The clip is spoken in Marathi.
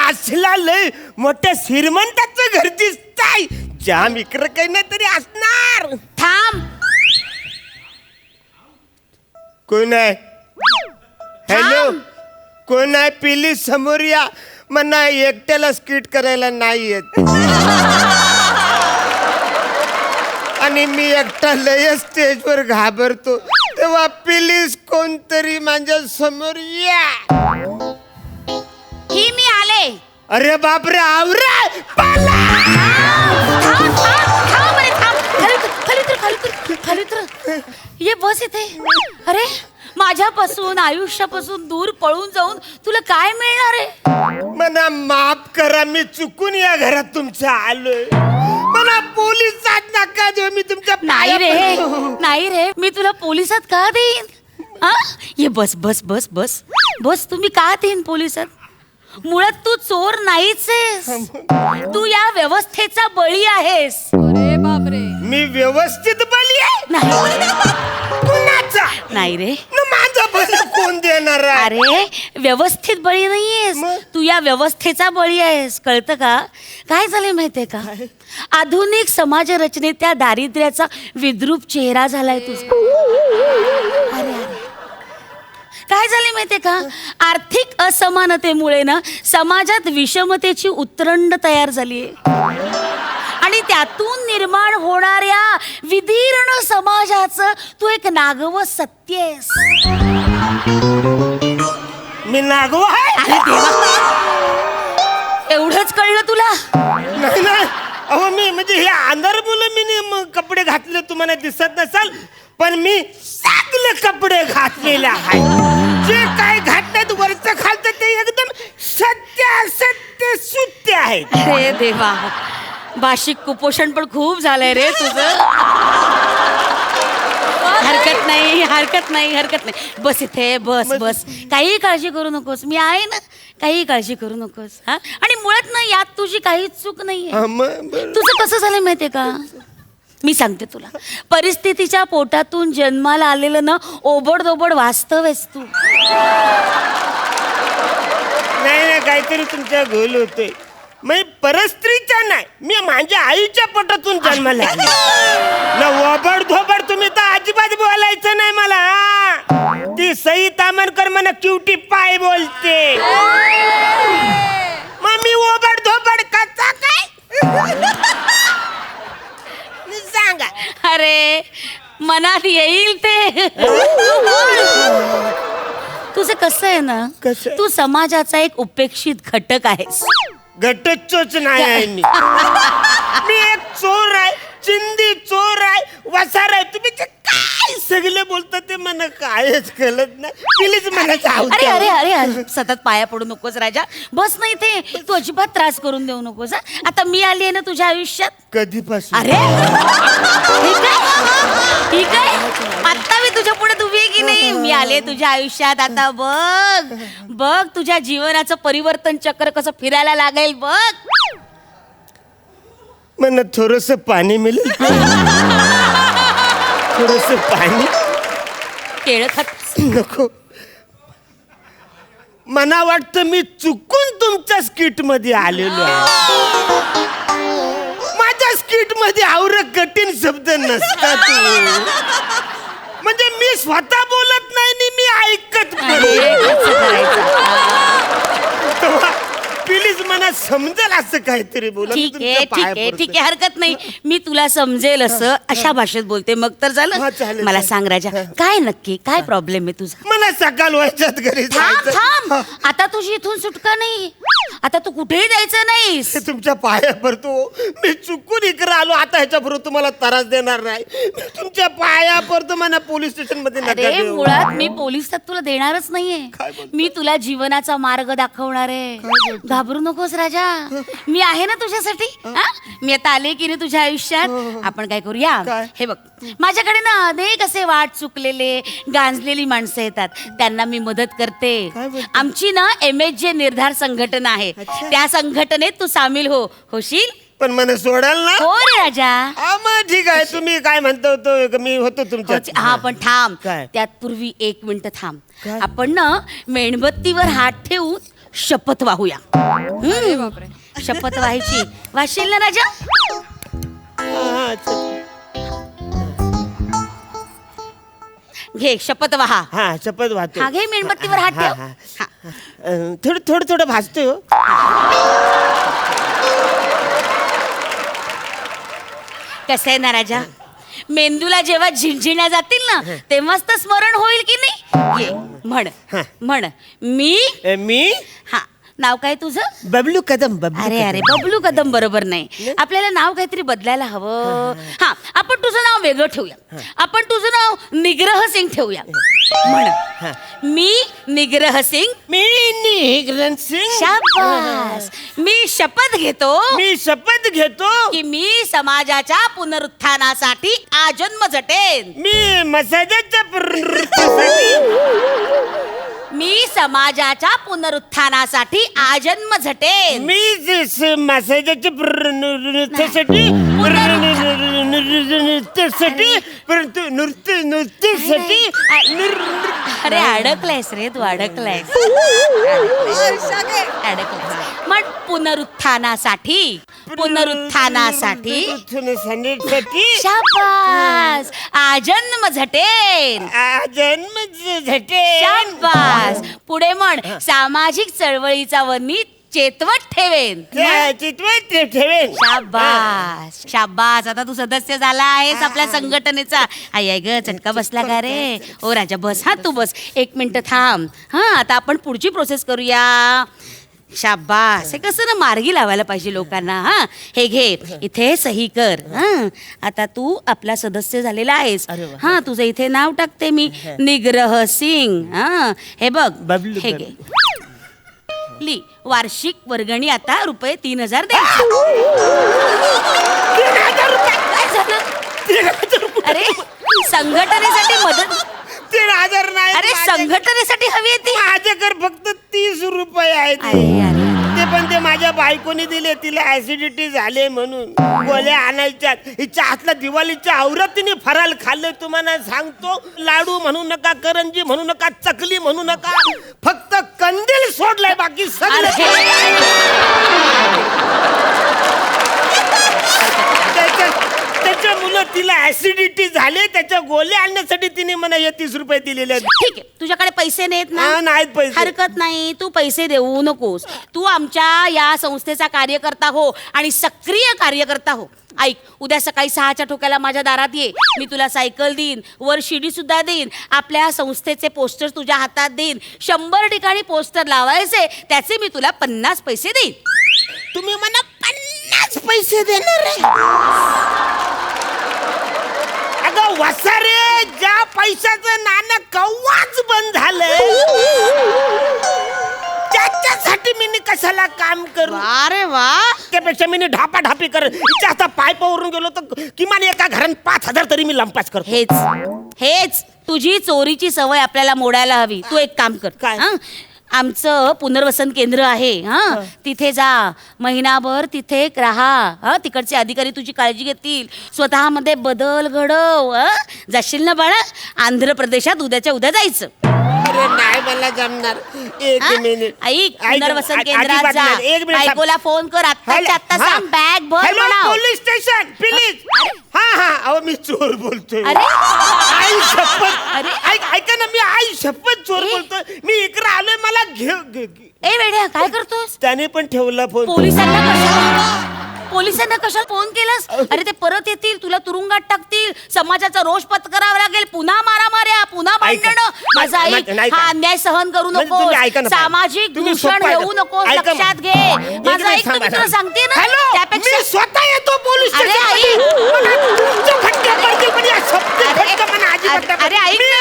असला लय मोठ्या श्रीमंताचं घर दिसताय. जाम इकडं काही नाही तरी असणार. थांब. कोण आहे? हॅलो, कोण आहे? प्लीज समोर या. मला एकट्याला स्किट करायला नाही येत आणि मी एकटा लय स्टेजवर घाबरतो. तेव्हा प्लीज कोणतरी माझ्या समोर या. ही मी आले. अरे बापरे, आवरा पाला. खाली उतर. ये बस इथे. अरे माझ्यापासून आयुष्यापासून दूर पळून जाऊन तुला काय मिळणार आहे? मला माफ करा, मी चुकून या घरात तुमच्या आलोय. मला पोलिसात नका देऊ. मी तुमच्या नाही रे, नाही रे, मी तुला पोलिसात का देईन? ये बस बस बस बस बस. तुम्ही का देईन पोलिसात? मुळात तू चोर नाहीच आहेस. तू या व्यवस्थेचा बळी आहेस. अरे बापरे. मी व्यवस्थित बली आहे? कुणाचा? नाही रे, माझा बली कोण देणार आहे? अरे व्यवस्थित बळी नाहीयेस, तू या व्यवस्थेचा बळी आहेस. कळतं का? काय झालंय माहितीये का? आधुनिक समाज रचनेत त्या दारिद्र्याचा विद्रूप चेहरा झालाय तुझा. अरे अरे, काय झाले माहितीये का? आर्थिक असमानतेमुळे ना समाजात विषमतेची उतरंड तयार झालीये आणि त्यातून निर्माण होणाऱ्या विदीर्ण समाजाचं तू एक नागवं सत्य आहेस. मी नागवा आहे? अरे देवा, एवढंच कळलं तुला? नाही नाही, अहो मी म्हणजे हे अंधार मुलं मी कपडे घातले तुम्हाला दिसत नसाल, पण मी सगळे कपडे घातलेले आहेत. जे काय घातल्यात वरचं खालतं ते एकदम सत्य सत्य सुत्य आहे. अरे देवा, भाषिक कुपोषण पण खूप झालंय रे तुझं. हरकत नाही, हरकत नाही, हरकत नाही. बस इथे बस बस. काही काळजी करू नकोस, मी आहे ना. काही काळजी करू नकोस. हा, आणि मुळात ना यात तुझी काहीच चूक नाहीये. तुझं कसं झालंय माहितीये का? मी सांगते तुला. परिस्थितीच्या पोटातून जन्माला आलेलं ना ओबडधोबड वास्तव आहेस तू. नाही नाही, काहीतरी तुमच्या गोल होतोय. मी परस्त्रीच्या नाही, मी माझ्या आईच्या पोटातून जन्माला आले ना. ओबड धोबड तुम्ही तर अजिबात बोलायचं नाही मला. ती सई तामणकर मला क्युटी पाय बोलते. मग मी ओबड धोबड कसा काय सांगा? अरे मनात येईल ते. तुझं कसं आहे ना, कसं? तू समाजाचा एक उपेक्षित घटक आहेस. घटचोच नाही आहे मी. मी एक चोर आहे, चिंदी चोर आहे, वसार आहे. तुम्ही जे काय सगळे बोलता ते मला कायच कळत नाही. प्लीज मला जाऊ अरे द्या. अरे अरे अरे, सतत पाया पडू नकोस राजा. बस नाही ते, तू अजिबात त्रास करून देऊ नकोस. आता मी आली आहे ना तुझ्या आयुष्यात. कधीपासून? अरे ठीक आहे, ठीक आहे. आता मी तुझ्या पुढे उभी आहे की नाही? मी आले तुझ्या आयुष्यात. आता बघ बघ तुझ्या जीवनाचं परिवर्तन चक्र कसं फिरायला लागेल बघ. मला थोडस पाणी मिळेल? थोडस पाणी? केळं खात नको. मला वाटतं मी चुकून तुमच्या स्किट मध्ये आलेलो आहे. माझ्या स्किट मध्ये आवर कठीण शब्द नसतात. म्हणजे मी स्वतः बोलत नाही आणि मी ऐकत प्लीज मला समजेल असं काहीतरी बोला. ठीक आहे ठीक आहे ठीक आहे, हरकत नाही. मी तुला समजेल असं अशा भाषेत बोलते. मग तर हा, झालं. चालेल, मला चालेल. सांग राजा, काय नक्की काय प्रॉब्लेम आहे तुझा? मला सकाळ व्हायच्यात घरी थांब जायचं. थांब, आता तुझी इथून सुटका नाही. आता तू कुठेही जायचं नाहीस. हे तुमच्या पाया पडतो. मी चुकून इकडे आलो. आता ह्याच्या बरोबर तुम्हाला त्रास देणार नाही. मी तुमच्या पाया पडतो. मला पोलीस स्टेशन मध्ये नका अरे देऊ. मुळात मी पोलिसात तुला देणारच नाहीये. काय बोलतो? मी तुला जीवनाचा मार्ग दाखवणार आहे. घाबरू नकोस राजा, मी आहे ना तुझ्यासाठी. हा? मी आता आले की नाही तुझ्या आयुष्यात. आपण काय करूया? काय? हे बघ, माझ्याकडे ना अनेक असे वाट चुकलेले गांजलेली माणसं येतात. त्यांना मी मदत करते. काय बोलतो? आमची ना MSJ निर्धार संघटना आहे. अच्छा. त्या संघटनेत तू सामील होशील? पण मला सोडाल ना? हो रे राजा. हा, मग ठीक आहे. तुम्ही काय म्हणता होतो मी होतो तुमच्या. हा पण थांब, काय? त्यात पूर्वी 1 मिनिट थांब. काय? आपण ना मेणबत्तीवर हात ठेवून शपथ वाहूया. शपथ व्हायची. वाशील ना राजा? घे शपथ वाहा. हा, शपथ वाहतो. हा घे मेणबत्तीवर हात हा, ठेव. हा. हा. थोडं थोडं थोडं भाजतोय हो. कसं आहे ना राजा, मेंदूला जेव्हा झिंझिण्या जातील ना तेव्हाच तर स्मरण होईल की नाही. घे म्हण. हा. म्हण. मी हा नाव काय तुझं? बबलू कदम. बबलू अरे अरे कदम. बबलू कदम बरोबर नाही. आपल्याला नाव काहीतरी बदलायला हवं. हा आपण तुझं नाव वेगळं ठेवूया. आपण तुझं नाव निग्रह सिंग ठेवूया. म्हण. मी निग्रह सिंग. मी निग्रह सिंग. शाबास. मी शपथ घेतो मी शपथ घेतो की मी समाजाच्या पुनरुत्थानासाठी आजन्म झटेन. मी मसाजाच्या पुनरुत्थानासाठी मी समाजाच्या पुनरुत्थानासाठी आजन्म झटेन. मी मसाजाच्या नृत्यासाठी नृत्यासाठी परंतु नृत्यासाठी अरे अडकलायस रे तू, अडकलायस. अडकलायस. मग पुनरुत्थानासाठी. पुनरुत्थानासाठी. शाबास. आजन्म झटेन. जन्म झटे. शाबास. पुढे म्हण. सामाजिक चळवळीचा वनी चेतवत ठेवेन. चितवत ठेवेन. शाबास. शाबास. आता तू सदस्य झाला आहेस आपल्या संघटनेचा. आई ग चटका बसला का रे? ओ राजा बस. हा तू बस. 1 मिनिट थांब. हा आता आपण पुढची प्रोसेस करूया. शाबास. हे कसं ना मार्गी लावायला पाहिजे लोकांना. हा हे घे इथे सही कर. हा आता तू आपला सदस्य झालेला आहेस. हा तुझं इथे नाव टाकते मी. निग्रह सिंग. हा हे बघ बबलू हे घे. ली वार्षिक वर्गणी आता ₹3000 दे. काय झालं? अरे संघटनेसाठी मदत. 3,000 नाही. अरे संघटनेसाठी हवी आहे ती. माझ्याकडे फक्त 30 रुपये आहेत. अरे अरे ते पण ते माझ्या बायकोनी दिले. तिला ऍसिडिटी झाले म्हणून गोळ्या आणायच्या. हिच्या हातला दिवाळीच्या आवरातीने फराल खाल्ले. तुम्हाला सांगतो, लाडू म्हणू नका, करंजी म्हणू नका, चकली म्हणू नका, फक्त कंदील सोडलाय. बाकी सगळं त्याच्या मुलं तिला ऍसिडिटी झाले. त्याच्या गोळ्या आणण्यासाठी तिने मला हे 30 रुपये दिलेले आहेत. ठीक आहे. तुझ्याकडे पैसे नाहीत ना? नाहीत पैसे. हरकत नाही. तू पैसे देऊ नकोस. तू आमच्या या संस्थेचा कार्यकर्ता हो आणि सक्रिय कार्यकर्ता हो. ऐक, उद्या सकाळी 6च्या ठोक्याला माझ्या दारात ये. मी तुला सायकल देईन, वर शिडी सुद्धा देईन. आपल्या संस्थेचे पोस्टर तुझ्या हातात देईन. 100 ठिकाणी पोस्टर लावायचे. त्याचे मी तुला 50 पैसे देईन. तुम्ही मला 50 पैसे देणार आहे? अगं वसारे, ज्या पैशाचं नाणं कव्वाच बंद झालंय त्याच्यासाठी मी कशाला काम करू? अरे वा. त्यापेक्षा मी ढापाढापी कर. हिच्या आता पायपावरून गेलो तर किमान एका घरात 5,000 तरी मी लंपास करतो. हेच तुझी चोरीची सवय आपल्याला मोडायला हवी. तू एक काम कर. काय? हं? आमचं पुनर्वसन केंद्र आहे. हा तिथे जा. महिनाभर तिथे राहा. हा तिकडचे अधिकारी तुझी काळजी घेतील. स्वतःमध्ये बदल घडव. जाशील ना बाळा? आंध्र प्रदेशात उद्याच्या उद्या जायचं. अरे नाही मला जमणार. एक मिनिट. ऐक, पुनर्वसन केंद्रात अजिबात जा. नाही. एक मिनिट. बायकोला फोन कर. आत्ताच्या आत्ता सांग बॅग भर हॅलो म्हणाव. Police station please. हा हा अहो मी चोर बोलतोय. अरे आई शपथ. अरे. ऐका ना, मी आई शपथ चोर बोलतोय. मी इकडे आलोय. मला घे. ए वेड्या काय करतोस? त्याने पण ठेवला फोन. पोलिसांना कशाला फोन केलास? अरे ते परत येतील, तुला तुरुंगात टाकतील. समाजाचा रोष पत्करावा लागेल. पुन्हा मारामाऱ्या, पुन्हा भांडणं. माझा ऐक, हा अन्याय सहन करू नको. सामाजिक दूषण होऊ नको. लक्षात घे. माझा ऐक, मी तुला सांगते ना. त्यापेक्षा मी स्वतः येतो पोलीस अरे स्टेशन. आई. तुमच्या खड्ड्यात पडतील पण या शब्द खड्डा मला अजिबात अरे ऐक ना.